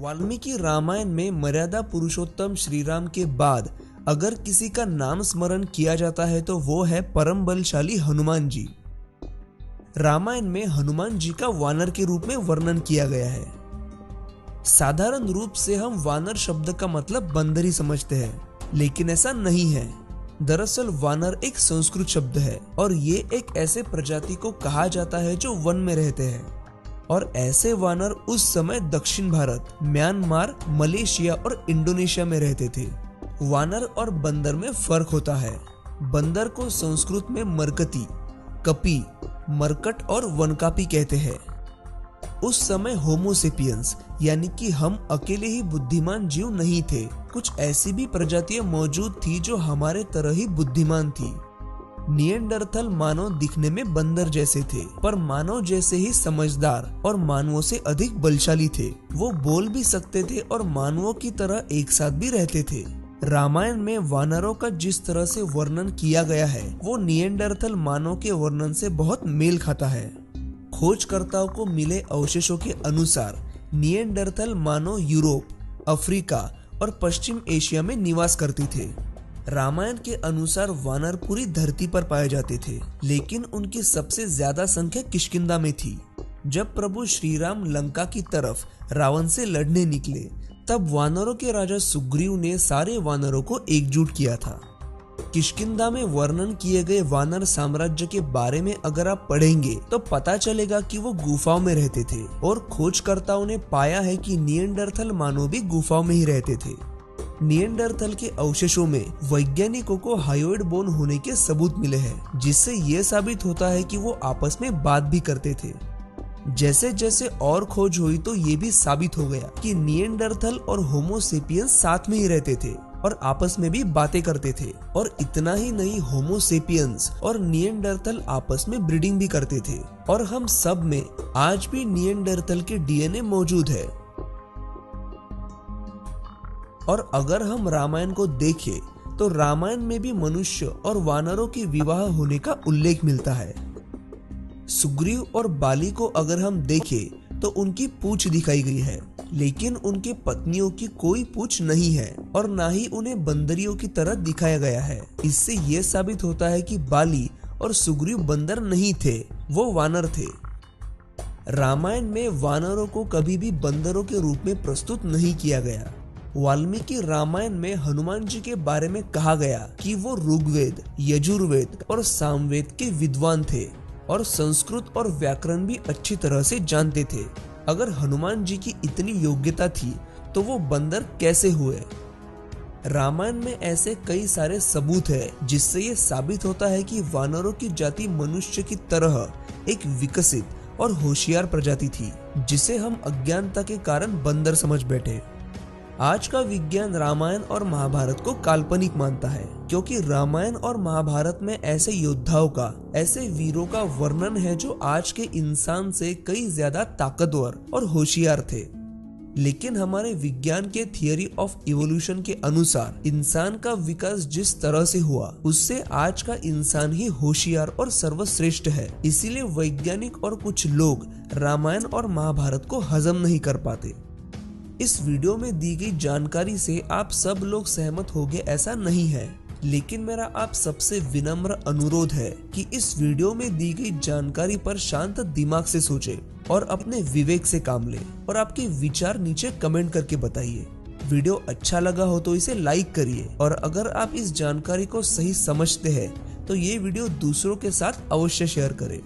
वाल्मीकि रामायण में मर्यादा पुरुषोत्तम श्री राम के बाद अगर किसी का नाम स्मरण किया जाता है तो वो है परम बलशाली हनुमान जी। रामायण में हनुमान जी का वानर के रूप में वर्णन किया गया है। साधारण रूप से हम वानर शब्द का मतलब बंदर ही समझते हैं, लेकिन ऐसा नहीं है। दरअसल वानर एक संस्कृत शब्द है और ये एक ऐसे प्रजाति को कहा जाता है जो वन में रहते हैं। और ऐसे वानर उस समय दक्षिण भारत, म्यांमार, मलेशिया और इंडोनेशिया में रहते थे। वानर और बंदर में फर्क होता है। बंदर को संस्कृत में मरकती, कपी, मरकट और वनकापी कहते हैं। उस समय होमोसेपियंस यानी कि हम अकेले ही बुद्धिमान जीव नहीं थे। कुछ ऐसी भी प्रजातियां मौजूद थी जो हमारे तरह ही बुद्धिमान थी। निएंडरथल मानव दिखने में बंदर जैसे थे, पर मानव जैसे ही समझदार और मानवों से अधिक बलशाली थे। वो बोल भी सकते थे और मानवों की तरह एक साथ भी रहते थे। रामायण में वानरों का जिस तरह से वर्णन किया गया है वो निएंडरथल मानव के वर्णन से बहुत मेल खाता है। खोजकर्ताओं को मिले अवशेषों के अनुसार निएंडरथल मानव यूरोप, अफ्रीका और पश्चिम एशिया में निवास करते थे। रामायण के अनुसार वानर पूरी धरती पर पाए जाते थे, लेकिन उनकी सबसे ज्यादा संख्या किष्किंधा में थी। जब प्रभु श्री राम लंका की तरफ रावण से लड़ने निकले, तब वानरों के राजा सुग्रीव ने सारे वानरों को एकजुट किया था। किष्किंधा में वर्णन किए गए वानर साम्राज्य के बारे में अगर आप पढ़ेंगे तो पता चलेगा कि वो गुफाओं में रहते थे और खोजकर्ताओं ने पाया है कि निएंडरथल मानव भी गुफाओं में ही रहते थे। निएंडरथल के अवशेषों में वैज्ञानिकों को हायोइड बोन होने के सबूत मिले हैं, जिससे ये साबित होता है कि वो आपस में बात भी करते थे। जैसे जैसे और खोज हुई तो ये भी साबित हो गया कि निएंडरथल और होमोसेपियंस साथ में ही रहते थे और आपस में भी बातें करते थे। और इतना ही नहीं, होमोसेपियंस और निएंडरथल आपस में ब्रीडिंग भी करते थे और हम सब में आज भी निएंडरथल के डीएनए मौजूद है। और अगर हम रामायण को देखें तो रामायण में भी मनुष्य और वानरों के विवाह होने का उल्लेख मिलता है। सुग्रीव और बाली को अगर हम देखें तो उनकी पूंछ दिखाई गई है, लेकिन उनके पत्नियों की कोई पूंछ नहीं है और ना ही उन्हें बंदरियों की तरह दिखाया गया है। इससे यह साबित होता है कि बाली और सुग्रीव बंदर नहीं थे, वो वानर थे। रामायण में वानरों को कभी भी बंदरों के रूप में प्रस्तुत नहीं किया गया। वाल्मीकि रामायण में हनुमान जी के बारे में कहा गया कि वो ऋग्वेद, यजुर्वेद और सामवेद के विद्वान थे और संस्कृत और व्याकरण भी अच्छी तरह से जानते थे। अगर हनुमान जी की इतनी योग्यता थी तो वो बंदर कैसे हुए? रामायण में ऐसे कई सारे सबूत हैं जिससे ये साबित होता है कि वानरों की जाति मनुष्य की तरह एक विकसित और होशियार प्रजाति थी, जिसे हम अज्ञानता के कारण बंदर समझ बैठे। आज का विज्ञान रामायण और महाभारत को काल्पनिक मानता है, क्योंकि रामायण और महाभारत में ऐसे योद्धाओं का, ऐसे वीरों का वर्णन है जो आज के इंसान से कई ज्यादा ताकतवर और होशियार थे। लेकिन हमारे विज्ञान के थियरी ऑफ इवोल्यूशन के अनुसार इंसान का विकास जिस तरह से हुआ उससे आज का इंसान ही होशियार और सर्वश्रेष्ठ है। इसीलिए वैज्ञानिक और कुछ लोग रामायण और महाभारत को हजम नहीं कर पाते। इस वीडियो में दी गई जानकारी से आप सब लोग सहमत होंगे ऐसा नहीं है, लेकिन मेरा आप सबसे विनम्र अनुरोध है कि इस वीडियो में दी गई जानकारी पर शांत दिमाग से सोचें और अपने विवेक से काम लें और आपके विचार नीचे कमेंट करके बताइए। वीडियो अच्छा लगा हो तो इसे लाइक करिए और अगर आप इस जानकारी को सही समझते हैं तो ये वीडियो दूसरों के साथ अवश्य शेयर करें।